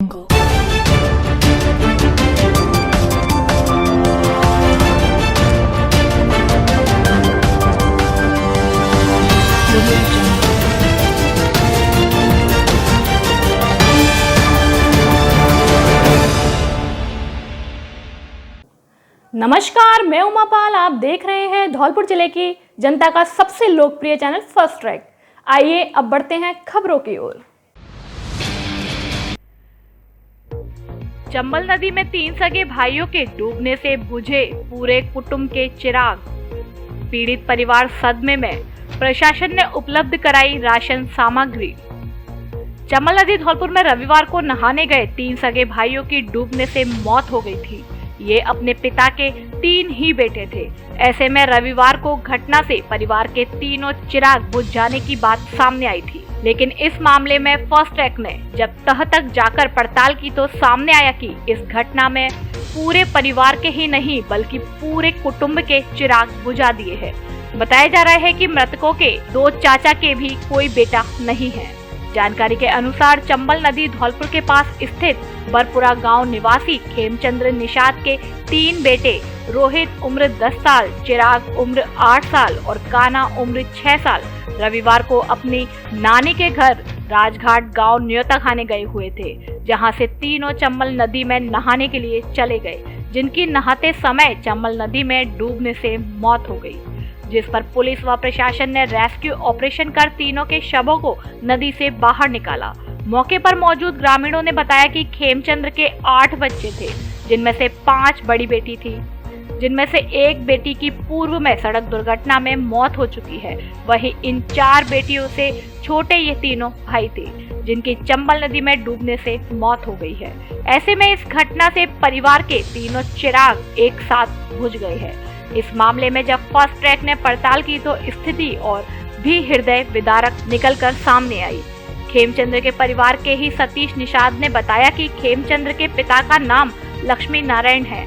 नमस्कार, मैं उमा पाल। आप देख रहे हैं धौलपुर जिले की जनता का सबसे लोकप्रिय चैनल फर्स्ट ट्रैक। आइए अब बढ़ते हैं खबरों की ओर। चंबल नदी में 3 सगे भाइयों के डूबने से बुझे पूरे कुटुंब के चिराग। पीड़ित परिवार सदमे में, प्रशासन ने उपलब्ध कराई राशन सामग्री। चंबल नदी धौलपुर में रविवार को नहाने गए 3 सगे भाइयों की डूबने से मौत हो गई थी। ये अपने पिता के 3 ही बेटे थे। ऐसे में रविवार को घटना से परिवार के तीनों चिराग बुझ जाने की बात सामने आई थी। लेकिन इस मामले में फर्स्ट ट्रैक ने जब तह तक जाकर पड़ताल की तो सामने आया कि इस घटना में पूरे परिवार के ही नहीं बल्कि पूरे कुटुंब के चिराग बुझा दिए हैं। बताया जा रहा है कि मृतकों के 2 चाचा के भी कोई बेटा नहीं है। जानकारी के अनुसार चंबल नदी धौलपुर के पास स्थित बरपुरा गांव निवासी खेमचंद्र निषाद के 3 बेटे रोहित उम्र 10 साल, चिराग उम्र 8 साल और काना उम्र 6 साल रविवार को अपनी नानी के घर राजघाट गांव न्योता खाने गए हुए थे, जहां से तीनों चंबल नदी में नहाने के लिए चले गए, जिनकी नहाते समय चंबल नदी में डूबने से मौत हो गई, जिस पर पुलिस व प्रशासन ने रेस्क्यू ऑपरेशन कर तीनों के शवों को नदी से बाहर निकाला। मौके पर मौजूद ग्रामीणों ने बताया कि खेमचंद्र के 8 बच्चे थे, जिनमें से 5 बड़ी बेटी थी, जिनमें से एक बेटी की पूर्व में सड़क दुर्घटना में मौत हो चुकी है। वहीं इन 4 बेटियों से छोटे ये तीनों भाई थे, जिनकी चंबल नदी में डूबने से मौत हो गई है। ऐसे में इस घटना से परिवार के तीनों चिराग एक साथ बुझ गए हैं। इस मामले में जब फर्स्ट ट्रैक ने पड़ताल की तो स्थिति और भी हृदय विदारक निकलकर सामने आई। खेमचंद्र के परिवार के ही सतीश निषाद ने बताया कि खेमचंद्र के पिता का नाम लक्ष्मी नारायण है,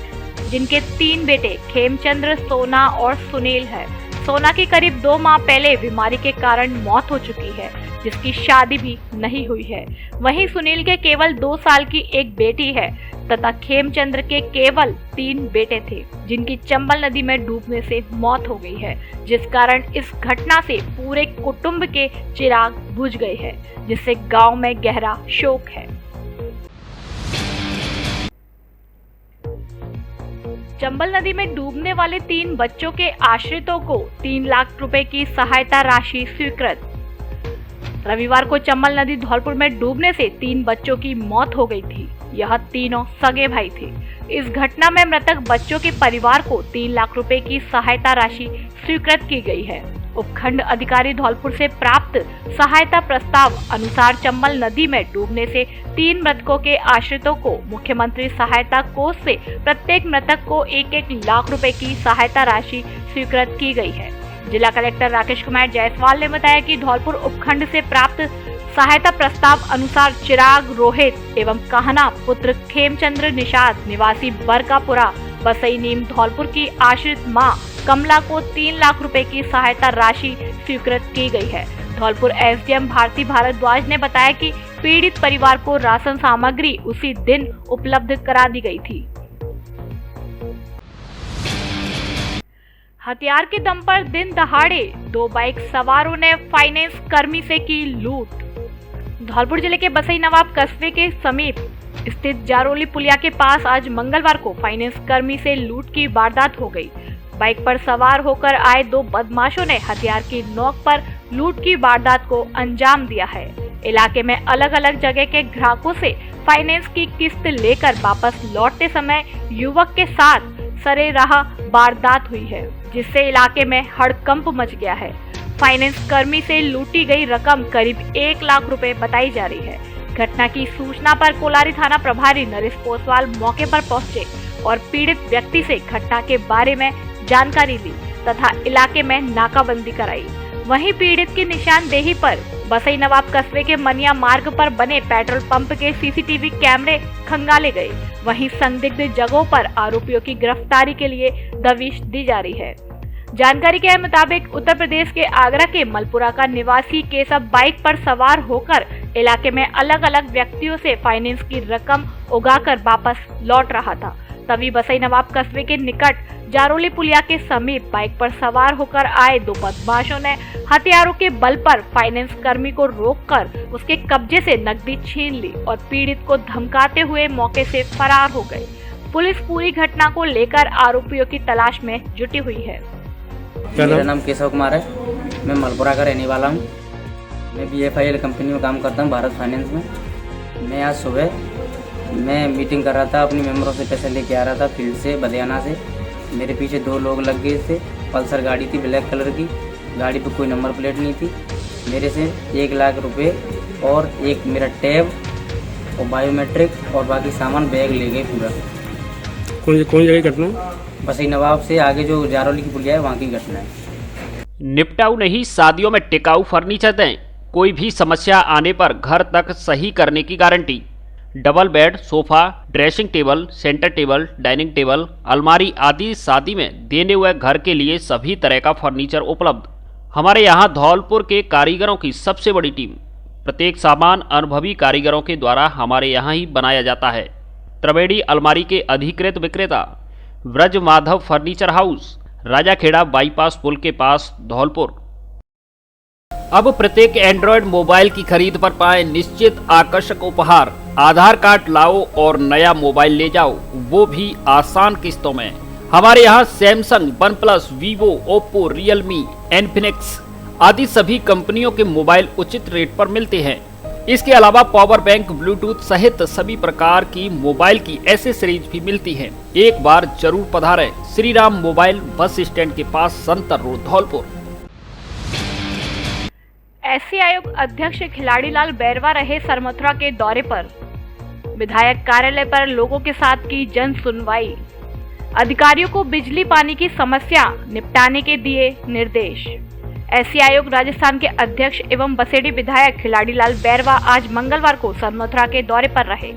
जिनके 3 बेटे खेमचंद्र, सोना और सुनील है। सोना की करीब 2 माह पहले बीमारी के कारण मौत हो चुकी है, जिसकी शादी भी नहीं हुई है। वहीं सुनील के केवल 2 साल की एक बेटी है तथा खेमचंद्र के केवल 3 बेटे थे, जिनकी चंबल नदी में डूबने से मौत हो गई है, जिस कारण इस घटना से पूरे कुटुंब के चिराग बुझ गए हैं, जिससे गांव में गहरा शोक है। चंबल नदी में डूबने वाले 3 बच्चों के आश्रितों को 3 लाख रुपए की सहायता राशि स्वीकृत। रविवार को चंबल नदी धौलपुर में डूबने से 3 बच्चों की मौत हो गई थी। यह तीनों सगे भाई थे। इस घटना में मृतक बच्चों के परिवार को 3 लाख रुपए की सहायता राशि स्वीकृत की गई है। उपखंड अधिकारी धौलपुर से प्राप्त सहायता प्रस्ताव अनुसार चंबल नदी में डूबने से 3 मृतकों के आश्रितों को मुख्यमंत्री सहायता कोष से प्रत्येक मृतक को 1-1 लाख रुपए की सहायता राशि स्वीकृत की गई है। जिला कलेक्टर राकेश कुमार जायसवाल ने बताया कि धौलपुर उपखंड से प्राप्त सहायता प्रस्ताव अनुसार चिराग, रोहित एवं कहना पुत्र खेमचंद्र निषाद निवासी बरकापुरा बसई नीम धौलपुर की आश्रित मां कमला को 3 लाख रुपए की सहायता राशि स्वीकृत की गई है। धौलपुर एसडीएम भारती भारद्वाज ने बताया कि पीड़ित परिवार को राशन सामग्री उसी दिन उपलब्ध करा दी गई थी। हथियार के दम पर दिन दहाड़े 2 बाइक सवारों ने फाइनेंस कर्मी से की लूट। धौलपुर जिले के बसई नवाब कस्बे के समीप स्थित जारोली पुलिया के पास आज मंगलवार को फाइनेंस कर्मी से लूट की वारदात हो गई। बाइक पर सवार होकर आए 2 बदमाशों ने हथियार की नोक पर लूट की वारदात को अंजाम दिया है। इलाके में अलग अलग जगह के ग्राहकों से फाइनेंस की किस्त लेकर वापस लौटते समय युवक के साथ सरेराह वारदात हुई है, जिससे इलाके में हड़कंप मच गया है। फाइनेंस कर्मी से लूटी गई रकम करीब 1 लाख रुपए बताई जा रही है। घटना की सूचना पर कोलारी थाना प्रभारी नरेश पोसवाल मौके पर पहुंचे और पीड़ित व्यक्ति से घटना के बारे में जानकारी ली तथा इलाके में नाकाबंदी कराई। वहीं पीड़ित की निशानदेही पर बसई नवाब कस्बे के मनिया मार्ग पर बने पेट्रोल पंप के सीसीटीवी कैमरे खंगाले गए। वहीं संदिग्ध जगहों पर आरोपियों की गिरफ्तारी के लिए दबिश दी जा रही है। जानकारी के मुताबिक उत्तर प्रदेश के आगरा के मलपुरा का निवासी केशव बाइक पर सवार होकर इलाके में अलग अलग व्यक्तियों से फाइनेंस की रकम उगाकर वापस लौट रहा था। तभी बसई नवाब कस्बे के निकट जारोली पुलिया के समीप बाइक पर सवार होकर आए दो बदमाशों ने हथियारों के बल पर फाइनेंस कर्मी को रोककर उसके कब्जे से नकदी छीन ली और पीड़ित को धमकाते हुए मौके से फरार हो गए। पुलिस पूरी घटना को लेकर आरोपियों की तलाश में जुटी हुई है। मेरा नाम केशव कुमार है, मैं मलपुरा का रहने वाला हूँ। मैं BFIL कंपनी में काम करता हूँ, भारत फाइनेंस में। मैं आज सुबह मीटिंग कर रहा था, अपनी मेंबरों से पैसे लेके आ रहा था फील्ड से, बलियाना से। मेरे पीछे दो लोग लग गए थे। पल्सर गाड़ी थी ब्लैक कलर की, गाड़ी पे कोई नंबर प्लेट नहीं थी। मेरे से 1 लाख रुपए और एक मेरा टैब और बायोमेट्रिक और बाकी सामान बैग ले गए पूरा। कौन जगह घटना? बसई नवाब से आगे जो जारोली की पुलिया है वहाँ की घटना है। निपटाऊ नहीं, शादियों में टिकाऊ फर्नीचर दें। कोई भी समस्या आने पर घर तक सही करने की guarantee. Double bed, sofa, dressing table, centre table, dining table, अलमारी आदि शादी में देने हुए घर के लिए सभी तरह का फर्नीचर उपलब्ध। हमारे यहाँ धौलपुर के कारीगरों की सबसे बड़ी टीम। प्रत्येक सामान अनुभवी कारीगरों के द्वारा हमारे यहाँ ही बनाया जाता है। त्रिवेणी अलमारी के अधिकृत विक्रेता Braj Madhav furniture house, Rajakhera bypass पुल के पास, धौलपुर। अब प्रत्येक एंड्रॉयड मोबाइल की खरीद पर पाएं निश्चित आकर्षक उपहार। आधार कार्ड लाओ और नया मोबाइल ले जाओ, वो भी आसान किस्तों में। हमारे यहाँ Samsung, OnePlus, Vivo, Oppo, Realme, Infinix आदि सभी कंपनियों के मोबाइल उचित रेट पर मिलते हैं। इसके अलावा पावर बैंक, ब्लूटूथ सहित सभी प्रकार की मोबाइल की एसेसरीज भी मिलती हैं। एक बार जरूर पधारें Shri Ram mobile, bus stand के पास, संतर रोड, धौलपुर। एससी आयोग अध्यक्ष खिलाड़ीलाल बैरवा रहे सरमथुरा के दौरे पर। विधायक कार्यालय पर लोगों के साथ की जन सुनवाई। अधिकारियों को बिजली पानी की समस्या निपटाने के दिए निर्देश। एससी आयोग राजस्थान के अध्यक्ष एवं बसेड़ी विधायक खिलाड़ीलाल बैरवा आज मंगलवार को सरमथुरा के दौरे पर रहे,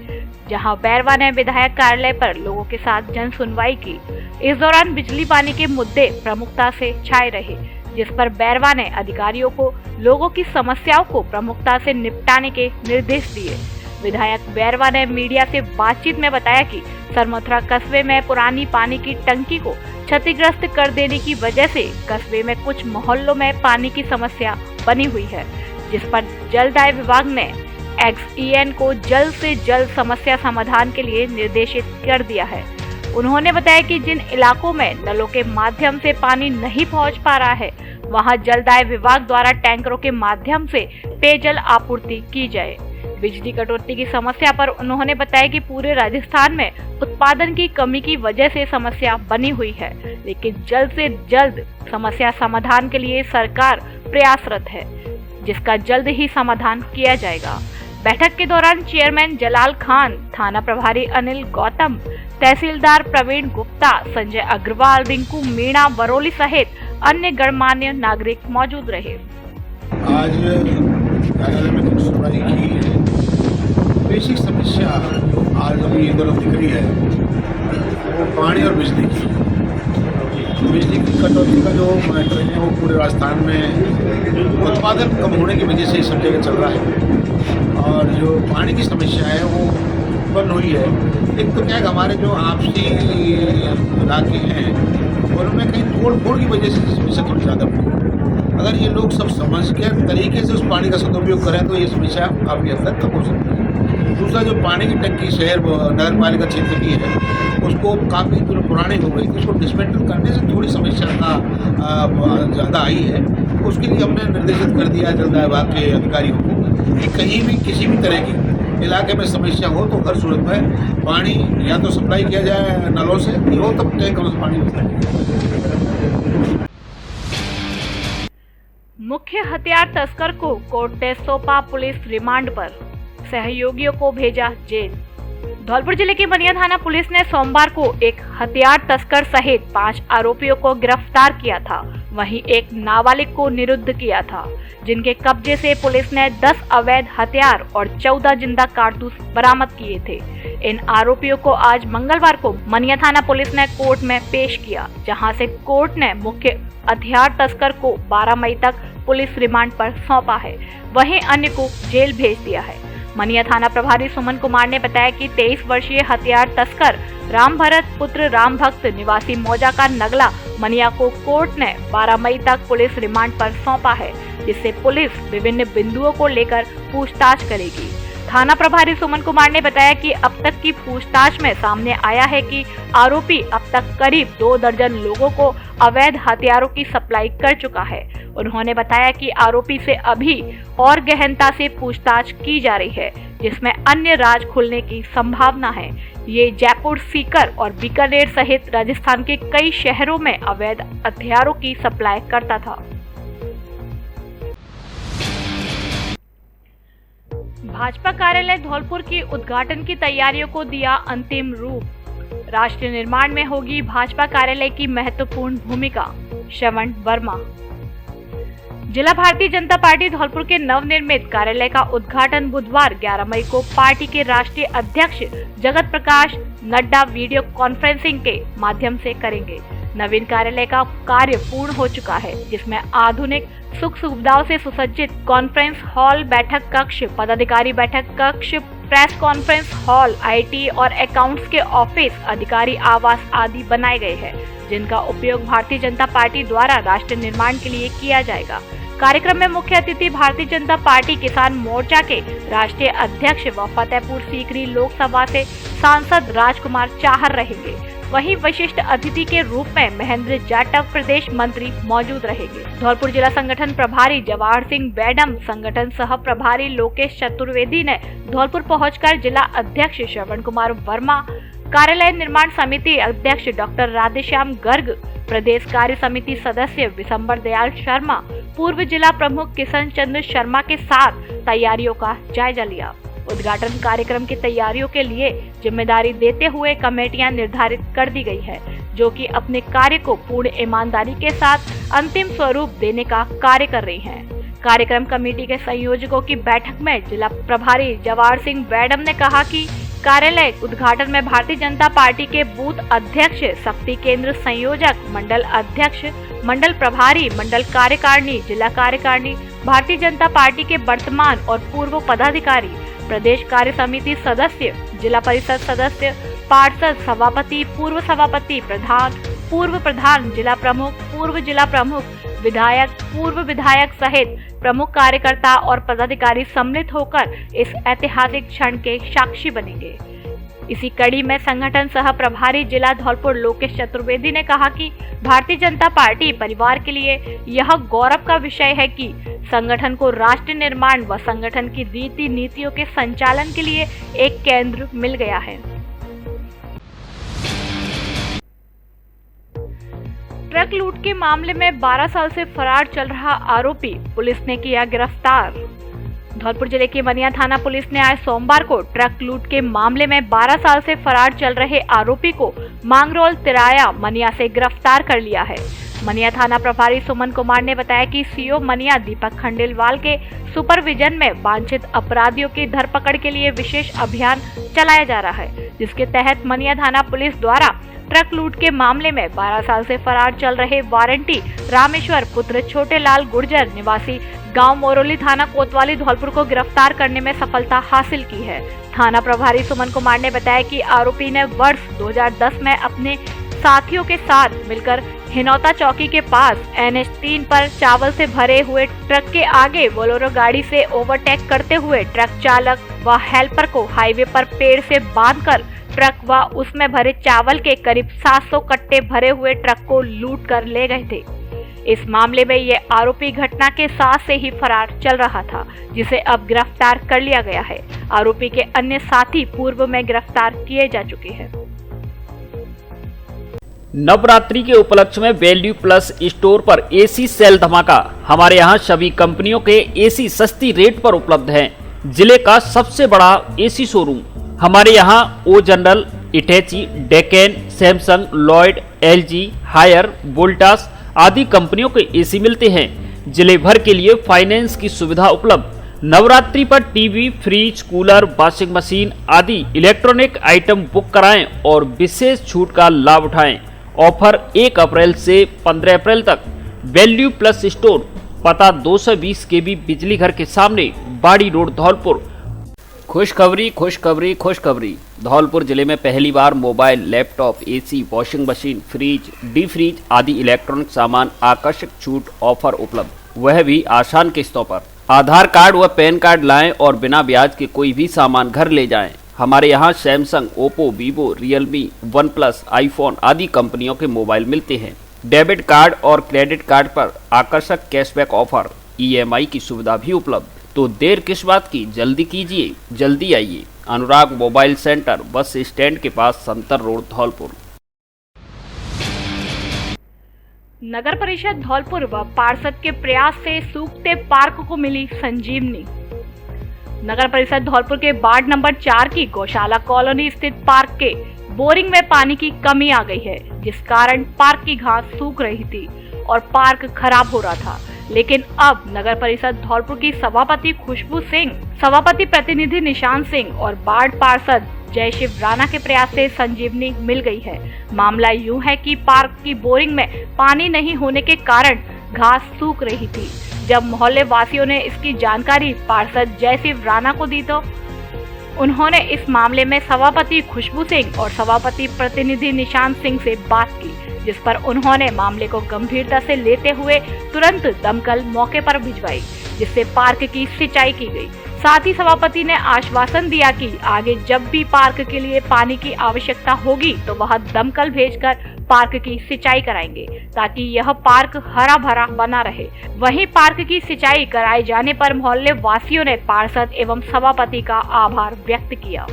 जहां बैरवा ने विधायक कार्यालय पर लोगों के साथ जन सुनवाई की। इस दौरान बिजली पानी के मुद्दे प्रमुखता से छाए रहे, जिस पर बैरवा ने अधिकारियों को लोगों की समस्याओं को प्रमुखता से निपटाने के निर्देश दिए। विधायक बैरवा ने मीडिया से बातचीत में बताया कि सरमथुरा कस्बे में पुरानी पानी की टंकी को क्षतिग्रस्त कर देने की वजह से कस्बे में कुछ मोहल्लों में पानी की समस्या बनी हुई है, जिस पर जलदाय विभाग ने XEN को जल्द से जल्द समस्या समाधान के लिए निर्देशित कर दिया है। उन्होंने बताया कि जिन इलाकों में नलों के माध्यम से पानी नहीं पहुंच पा रहा है, वहां जलदाय विभाग द्वारा टैंकरों के माध्यम से पेयजल आपूर्ति की जाए। बिजली कटौती की समस्या पर उन्होंने बताया कि पूरे राजस्थान में उत्पादन की कमी की वजह से समस्या बनी हुई है, लेकिन जल्द से जल्द समस्या समाधान के लिए सरकार प्रयासरत है, जिसका जल्द ही समाधान किया जाएगा। बैठक के दौरान चेयरमैन जलाल खान, थाना प्रभारी अनिल गौतम, तहसीलदार प्रवीण गुप्ता, संजय अग्रवाल, रिंकू मीणा, बरौली सहित अन्य गणमान्य नागरिक मौजूद रहे। आज कार्यालय में कुछ सुनवाई की। बेसिक समस्या आज अभी इधर दिख रही है वो पानी और बिजली की। बिजली की कटौती का जो मैटर है वो पूरे राजस्थान में उत्पादन कम होने की वजह से सब जगह चल रहा है, और जो पानी की समस्या है वो उत्पन्न हुई है। एक तो क्या है, हमारे जो आपसी इलाके हैं उनमें कहीं तोड़ फोड़ की वजह से समस्या थोड़ी ज़्यादा बढ़ी। अगर ये लोग सब समझ के तरीके से उस पानी का सदुपयोग करें तो ये समस्या काफ़ी हद तक कम हो सकती है। दूसरा, जो पानी की टंकी शहर नगर पालिका क्षेत्र की है उसको काफ़ी पुरानी हो गई थी, उसको डिसमेंटल करने से थोड़ी समस्या का ज़्यादा आई है। उसके लिए हमने निर्देशित कर दिया जलदाय विभाग के अधिकारियों को कि कहीं भी किसी भी तरह की इलाके में समस्या हो तो हर सूरत में पानी या तो सप्लाई किया जाए नलों से, हो तब टैंकरों से पानी मिलता है। मुख्य हथियार तस्कर को कोर्ट ने सौंपा पुलिस रिमांड पर, सहयोगियों को भेजा जेल। धौलपुर जिले की मनिया थाना पुलिस ने सोमवार को एक हथियार तस्कर सहित 5 आरोपियों को गिरफ्तार किया था, वहीं एक नाबालिग को निरुद्ध किया था, जिनके कब्जे से पुलिस ने 10 अवैध हथियार और 14 जिंदा कारतूस बरामद किए थे। इन आरोपियों को आज मंगलवार को मनिया थाना पुलिस ने कोर्ट में पेश किया, जहां से कोर्ट ने मुख्य हथियार तस्कर को 12 मई तक पुलिस रिमांड पर सौंपा है, वहीं अन्य को जेल भेज दिया है। मनिया थाना प्रभारी सुमन कुमार ने बताया कि 23 वर्षीय हथियार तस्कर राम भरत पुत्र राम भक्त निवासी मौजा का नगला मनिया को कोर्ट ने 12 मई तक पुलिस रिमांड पर सौंपा है, जिससे पुलिस विभिन्न बिंदुओं को लेकर पूछताछ करेगी। थाना प्रभारी सुमन कुमार ने बताया कि अब तक की पूछताछ में सामने आया है कि आरोपी अब तक करीब 2 दर्जन लोगों को अवैध हथियारों की सप्लाई कर चुका है। उन्होंने बताया कि आरोपी से अभी और गहनता से पूछताछ की जा रही है, जिसमें अन्य राज खुलने की संभावना है। ये जयपुर, सीकर और बीकानेर सहित राजस्थान के कई शहरों में अवैध हथियारों की सप्लाई करता था। भाजपा कार्यालय धौलपुर की उद्घाटन की तैयारियों को दिया अंतिम रूप। राष्ट्र निर्माण में होगी भाजपा कार्यालय की महत्वपूर्ण भूमिका। श्रवण वर्मा। जिला भारतीय जनता पार्टी धौलपुर के नवनिर्मित कार्यालय का उद्घाटन बुधवार 11 मई को पार्टी के राष्ट्रीय अध्यक्ष जगत प्रकाश नड्डा वीडियो कॉन्फ्रेंसिंग के माध्यम से करेंगे। नवीन कार्यालय का कार्य पूर्ण हो चुका है, जिसमें आधुनिक सुख सुविधाओं से सुसज्जित कॉन्फ्रेंस हॉल, बैठक कक्ष, पदाधिकारी बैठक कक्ष, प्रेस कॉन्फ्रेंस हॉल, आईटी और अकाउंट्स के ऑफिस, अधिकारी आवास आदि बनाए गए हैं, जिनका उपयोग भारतीय जनता पार्टी द्वारा राष्ट्र निर्माण के लिए किया जाएगा। कार्यक्रम में मुख्य अतिथि भारतीय जनता पार्टी किसान मोर्चा के राष्ट्रीय अध्यक्ष व फतेहपुर सीकरी लोकसभा से सांसद राजकुमार चाहर रहेंगे। वहीं विशिष्ट अतिथि के रूप में महेंद्र जाटव प्रदेश मंत्री मौजूद रहेंगे। धौलपुर जिला संगठन प्रभारी जवाहर सिंह बैडम, संगठन सह प्रभारी लोकेश चतुर्वेदी ने धौलपुर पहुंचकर जिला अध्यक्ष श्रवण कुमार वर्मा, कार्यालय निर्माण समिति अध्यक्ष डॉक्टर राधेश्याम गर्ग, प्रदेश कार्य समिति सदस्य विशंबर दयाल शर्मा, पूर्व जिला प्रमुख किशन चंद्र शर्मा के साथ तैयारियों का जायजा लिया। उद्घाटन कार्यक्रम की तैयारियों के लिए जिम्मेदारी देते हुए कमेटियां निर्धारित कर दी गई है, जो कि अपने कार्य को पूर्ण ईमानदारी के साथ अंतिम स्वरूप देने का कार्य कर रही हैं। कार्यक्रम कमेटी के संयोजकों की बैठक में जिला प्रभारी जवाहर सिंह बैडम ने कहा कि कार्यालय उद्घाटन में भारतीय जनता पार्टी के बूथ अध्यक्ष, शक्ति केंद्र संयोजक, मंडल अध्यक्ष, मंडल प्रभारी, मंडल कार्यकारिणी, जिला कार्यकारिणी, भारतीय जनता पार्टी के वर्तमान और पूर्व पदाधिकारी, प्रदेश कार्य समिति सदस्य, जिला परिषद सदस्य, पार्षद, सभापति, पूर्व सभापति, प्रधान, पूर्व प्रधान, जिला प्रमुख, पूर्व जिला प्रमुख, विधायक, पूर्व विधायक सहित प्रमुख कार्यकर्ता और पदाधिकारी सम्मिलित होकर इस ऐतिहासिक क्षण के साक्षी बनेंगे। इसी कड़ी में संगठन सह प्रभारी जिला धौलपुर लोकेश चतुर्वेदी ने कहा कि भारतीय जनता पार्टी परिवार के लिए यह गौरव का विषय है कि संगठन को राष्ट्र निर्माण व संगठन की रीति नीतियों के संचालन के लिए एक केंद्र मिल गया है। ट्रक लूट के मामले में 12 साल से फरार चल रहा आरोपी पुलिस ने किया गिरफ्तार। धौलपुर जिले की मनिया थाना पुलिस ने आज सोमवार को ट्रक लूट के मामले में 12 साल से फरार चल रहे आरोपी को मांगरोल तिराया मनिया से गिरफ्तार कर लिया है। मनिया थाना प्रभारी सुमन कुमार ने बताया कि सीओ मनिया दीपक खंडेलवाल के सुपरविजन में वांछित अपराधियों की धरपकड़ के लिए विशेष अभियान चलाया जा रहा है, जिसके तहत मनिया थाना पुलिस द्वारा ट्रक लूट के मामले में 12 साल से फरार चल रहे वारंटी रामेश्वर पुत्र छोटे लाल गुर्जर निवासी गांव मोरोली थाना कोतवाली धौलपुर को गिरफ्तार करने में सफलता हासिल की है। थाना प्रभारी सुमन कुमार ने बताया कि आरोपी ने वर्ष 2010 में अपने साथियों के साथ मिलकर हिनौता चौकी के पास NH 3 पर चावल से भरे हुए ट्रक के आगे बोलेरो गाड़ी से ओवरटेक करते हुए ट्रक चालक व हेल्पर को हाईवे पर पेड़ से बांधकर ट्रक व उसमें भरे चावल के करीब 700 कट्टे भरे हुए ट्रक को लूट कर ले गए थे। इस मामले में ये आरोपी घटना के साथ से ही फरार चल रहा था, जिसे अब गिरफ्तार कर लिया गया है। आरोपी के अन्य साथी पूर्व में गिरफ्तार किए जा चुके हैं। नवरात्रि के उपलक्ष्य में वैल्यू प्लस स्टोर पर एसी सेल धमाका। हमारे यहाँ सभी कंपनियों के एसी सस्ती रेट पर उपलब्ध हैं। जिले का सबसे बड़ा एसी शोरूम। हमारे यहाँ O General, Hitachi, Daikin, Samsung, Lloyd, LG, Haier, Voltas आदि कंपनियों के एसी मिलते हैं। जिले भर के लिए फाइनेंस की सुविधा उपलब्ध। नवरात्रि पर TV, fridge, cooler, washing machine आदि इलेक्ट्रॉनिक आइटम बुक कराएं और विशेष छूट का लाभ उठाएं। ऑफर 1 अप्रैल से 15 अप्रैल तक। वैल्यू प्लस स्टोर पता 220 केवी बिजली घर के सामने, बाड़ी रोड, धौलपुर। खुशखबरी खुशखबरी खुशखबरी। धौलपुर जिले में पहली बार mobile, laptop, AC, washing machine, fridge, D fridge आदि इलेक्ट्रॉनिक सामान आकर्षक छूट ऑफर उपलब्ध, वह भी आसान किस्तों पर। आधार कार्ड व पैन कार्ड लाएं और बिना ब्याज के कोई भी सामान घर ले जाएं। हमारे यहाँ Samsung, Oppo, Vivo, Realme, one plus, iPhone आदि कंपनियों के मोबाइल मिलते हैं। डेबिट कार्ड और क्रेडिट कार्ड पर आकर्षक कैशबैक ऑफर, EMI की सुविधा भी उपलब्ध। तो देर किस बात की, जल्दी कीजिए, जल्दी आइए। अनुराग मोबाइल सेंटर, बस स्टैंड के पास, संतर रोड, धौलपुर। नगर परिषद धौलपुर व पार्षद के प्रयास से सूखते पार्क को मिली संजीवनी। नगर परिषद धौलपुर के वार्ड नंबर 4 की गौशाला कॉलोनी स्थित पार्क के बोरिंग में पानी की कमी आ गई है, जिस कारण पार्क की घास सूख रही थी और पार्क खराब हो रहा था। लेकिन अब नगर परिषद धौलपुर की सभापति खुशबू सिंह, सभापति प्रतिनिधि निशांत सिंह और वार्ड पार्षद जयशिव राणा के प्रयास से संजीवनी मिल गई है। मामला यूं है कि पार्क की बोरिंग में पानी नहीं होने के कारण घास सूख रही थी। जब मोहल्ले वासियों ने इसकी जानकारी पार्षद जयशिव राणा को दी तो उन्होंने इस मामले में सभापति खुशबू सिंह और सभापति प्रतिनिधि निशांत सिंह से बात की, जिस पर उन्होंने मामले को गंभीरता से लेते हुए तुरंत दमकल मौके पर भिजवाई, जिससे पार्क की सिंचाई की गई। साथ ही सभापति ने आश्वासन दिया कि आगे जब भी पार्क के लिए पानी की आवश्यकता होगी तो वह दमकल भेजकर पार्क की सिंचाई कराएंगे, ताकि यह पार्क हरा भरा बना रहे। वहीं पार्क की सिंचाई कराए जाने पर मोहल्ले वासियों ने पार्षद एवं सभापति का आभार व्यक्त किया।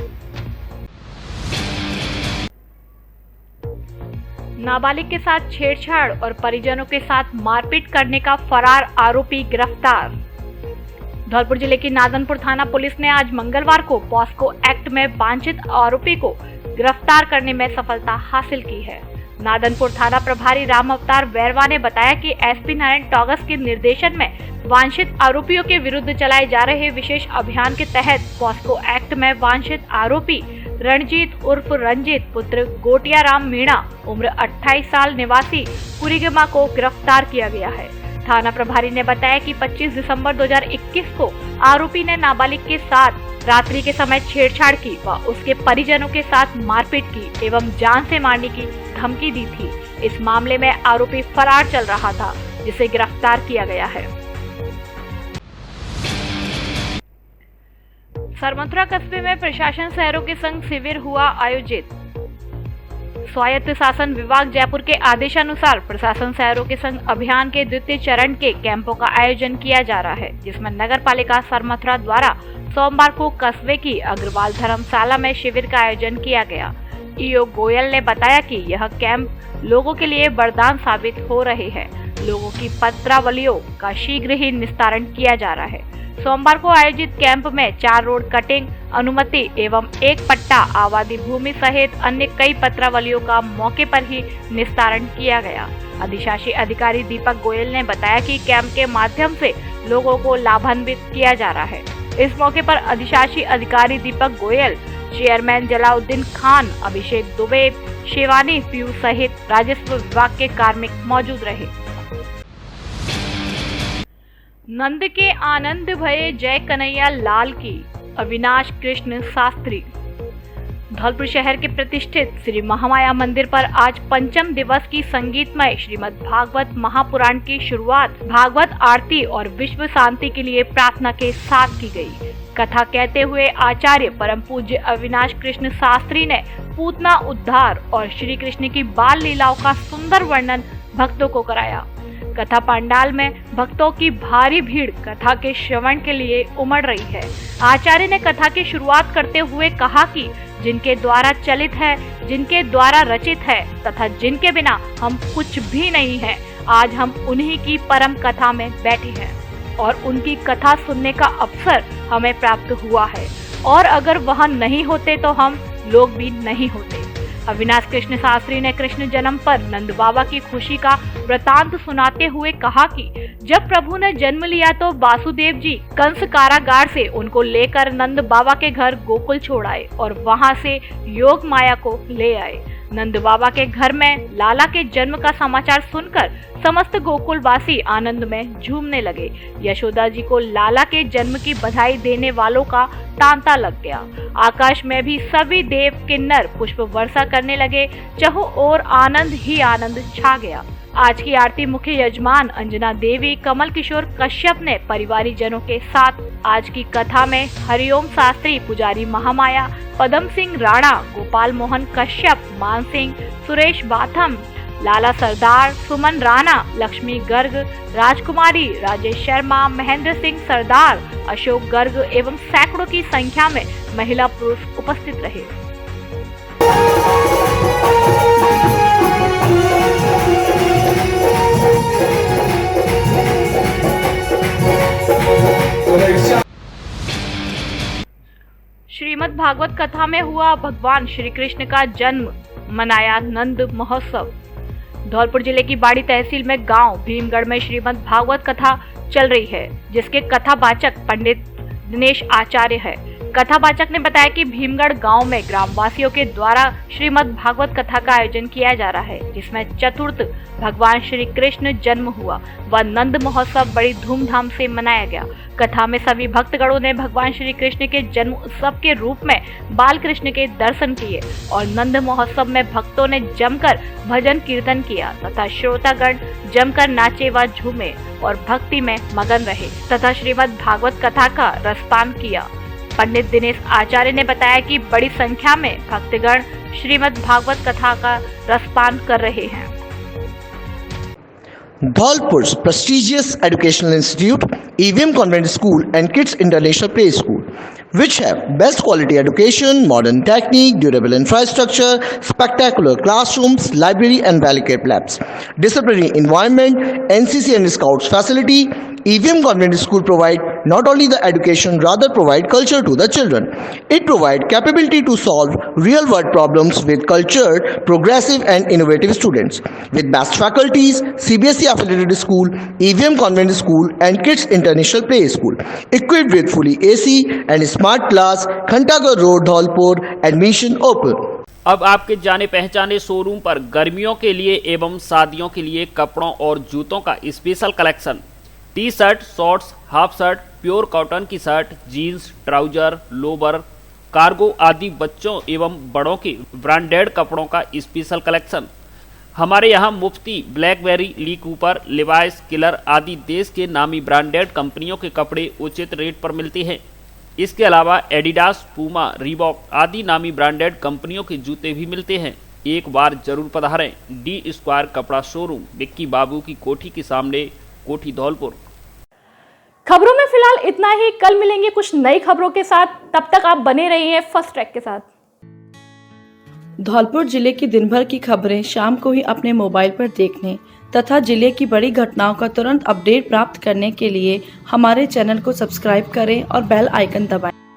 नाबालिग के साथ छेड़छाड़ और परिजनों के साथ मारपीट करने का फरार आरोपी गिरफ्तार। धौलपुर जिले की नादनपुर थाना पुलिस ने आज मंगलवार को पॉस्को एक्ट में वांछित आरोपी को गिरफ्तार करने में सफलता हासिल की है। नादनपुर थाना प्रभारी राम अवतार बैरवा ने बताया कि SP नारायण टॉगस के निर्देशन में वांछित आरोपियों के विरुद्ध चलाए जा रहे विशेष अभियान के तहत पॉस्को एक्ट में वांछित आरोपी रणजीत उर्फ रंजित पुत्र गोटिया राम मीणा उम्र 28 साल निवासी कुरीगमा को गिरफ्तार किया गया है। थाना प्रभारी ने बताया कि 25 दिसंबर 2021 को आरोपी ने नाबालिग के साथ रात्रि के समय छेड़छाड़ की व उसके परिजनों के साथ मारपीट की एवं जान से मारने की धमकी दी थी। इस मामले में आरोपी फरार चल रहा था, जिसे गिरफ्तार किया गया है। सरमथुरा कस्बे में प्रशासन शहरों के संग शिविर हुआ आयोजित। स्वायत्त शासन विभाग जयपुर के आदेशानुसार प्रशासन शहरों के संग अभियान के द्वितीय चरण के कैंपों का आयोजन किया जा रहा है, जिसमें नगर पालिका सरमथुरा द्वारा सोमवार को कस्बे की अग्रवाल धर्मशाला में शिविर का आयोजन किया गया। ईओ गोयल ने बताया कि यह कैंप लोगों के लिए वरदान साबित हो रहे हैं। लोगों की पत्रावलियों का शीघ्र ही निस्तारण किया जा रहा है। सोमवार को आयोजित कैंप में 4 रोड कटिंग अनुमति एवं 1 पट्टा आबादी भूमि सहित अन्य कई पत्रावलियों का मौके पर ही निस्तारण किया गया। अधिशासी अधिकारी दीपक गोयल ने बताया कि कैंप के माध्यम से लोगों को लाभान्वित किया जा रहा है। इस मौके पर अधिशासी अधिकारी दीपक गोयल, चेयरमैन जलाउद्दीन खान, अभिषेक दुबे, शिवानी पीयू सहित राजस्व विभाग के कार्मिक मौजूद रहे। नंद के आनंद भये जय कन्हैया लाल की, अविनाश कृष्ण शास्त्री। धौलपुर शहर के प्रतिष्ठित श्री महामाया मंदिर पर आज पंचम दिवस की संगीतमय श्रीमद् भागवत महापुराण की शुरुआत भागवत आरती और विश्व शांति के लिए प्रार्थना के साथ की गई। कथा कहते हुए आचार्य परम पूज्य अविनाश कृष्ण शास्त्री ने पूतना उद्धार और श्री कृष्ण की बाल लीलाओं का सुंदर वर्णन भक्तों को कराया। कथा पंडाल में भक्तों की भारी भीड़ कथा के श्रवण के लिए उमड़ रही है। आचार्य ने कथा की शुरुआत करते हुए कहा कि जिनके द्वारा चलित है, जिनके द्वारा रचित है तथा जिनके बिना हम कुछ भी नहीं है, आज हम उन्हीं की परम कथा में बैठे हैं और उनकी कथा सुनने का अवसर हमें प्राप्त हुआ है, और अगर वह नहीं होते तो हम लोग भी नहीं होते। अविनाश कृष्ण शास्त्री ने कृष्ण जन्म पर नंद बाबा की खुशी का वृतांत सुनाते हुए कहा कि जब प्रभु ने जन्म लिया तो वासुदेव जी कंस कारागार से उनको लेकर नंद बाबा के घर गोकुल छोड़ आए और वहां से योग माया को ले आए। नंद बाबा के घर में लाला के जन्म का समाचार सुनकर समस्त गोकुलवासी आनंद में झूमने लगे। यशोदा जी को लाला के जन्म की बधाई देने वालों का तांता लग गया। आकाश में भी सभी देव किन्नर पुष्प वर्षा करने लगे। चहुं ओर आनंद ही आनंद छा गया। आज की आरती मुख्य यजमान अंजना देवी कमल किशोर कश्यप ने परिवारी जनों के साथ आज की कथा में हरिओम शास्त्री, पुजारी महामाया, पदम सिंह राणा, गोपाल मोहन कश्यप, मान सिंह, सुरेश बाथम, लाला सरदार, सुमन राणा, लक्ष्मी गर्ग, राजकुमारी, राजेश शर्मा, महेंद्र सिंह सरदार, अशोक गर्ग एवं सैकड़ों की संख्या में महिला पुरुष उपस्थित रहे। श्रीमद् भागवत कथा में हुआ भगवान श्री कृष्ण का जन्म, मनाया नंद महोत्सव। धौलपुर जिले की बाड़ी तहसील में गांव भीमगढ़ में श्रीमद् भागवत कथा चल रही है, जिसके कथावाचक पंडित दिनेश आचार्य है। कथावाचक ने बताया कि भीमगढ़ गांव में ग्रामवासियों के द्वारा श्रीमद् भागवत कथा का आयोजन किया जा रहा है, जिसमें चतुर्थ भगवान श्री कृष्ण जन्म हुआ व नंद महोत्सव बड़ी धूमधाम से मनाया गया। कथा में सभी भक्तगणों ने भगवान श्री कृष्ण के जन्म उत्सव के रूप में बाल कृष्ण के दर्शन किए और नंद महोत्सव में भक्तों ने जमकर भजन कीर्तन किया तथा श्रोतागण जमकर नाचे व झूमे और भक्ति में मगन रहे तथा श्रीमद् भागवत कथा का रसपान किया। पंडित दिनेश आचार्य ने बताया कि बड़ी संख्या में भक्तगण श्रीमद् भागवत कथा का रसपान कर रहे हैं। Dholpur's prestigious educational institute, EVM Convent School and Kids International Play School, which have best quality education, modern technique, durable infrastructure, spectacular classrooms, library and well-equipped labs, disciplinary environment, NCC and Scouts facility. EVM Convent School provide not only the education, rather provide culture to the children. It provide capability to solve real-world problems with cultured, progressive and innovative students. With best faculties, CBSE affiliated school, EVM Convent School and Kids International Play School, equipped with fully AC and smart class, Khantagar Road, Dholpur, admission open. अब आपके जाने पहचाने showroom पर गर्मियों के लिए एवं शादियों के लिए कपड़ों और जूतों का special collection, T shirt, shorts, half shirt, pure cotton की shirt, jeans, trouser, lower, cargo आदि बच्चों एवं बड़ों के ब्रांडेड कपड़ों का स्पेशल कलेक्शन। हमारे यहाँ Mufti, Blackberry, Lee Cooper, Levi's, Killer आदि देश के नामी ब्रांडेड कंपनियों के कपड़े उचित रेट पर मिलते हैं। इसके अलावा एडिडास, पूमा, रीबॉक आदि नामी ब्रांडेड कंपनियों के जूते भी मिलते हैं। एक बार जरूर पधारें। डी स्क्वायर कपड़ा शोरूम, विक्की बाबू की कोठी के सामने, कोठी, धौलपुर। खबरों में फिलहाल इतना ही। कल मिलेंगे कुछ नई खबरों के साथ। तब तक आप बने रहिए फर्स्ट ट्रैक के साथ। धौलपुर जिले की दिन भर की खबरें शाम को ही अपने मोबाइल पर देखने तथा जिले की बड़ी घटनाओं का तुरंत अपडेट प्राप्त करने के लिए हमारे चैनल को सब्सक्राइब करें और बेल आइकन दबाएं।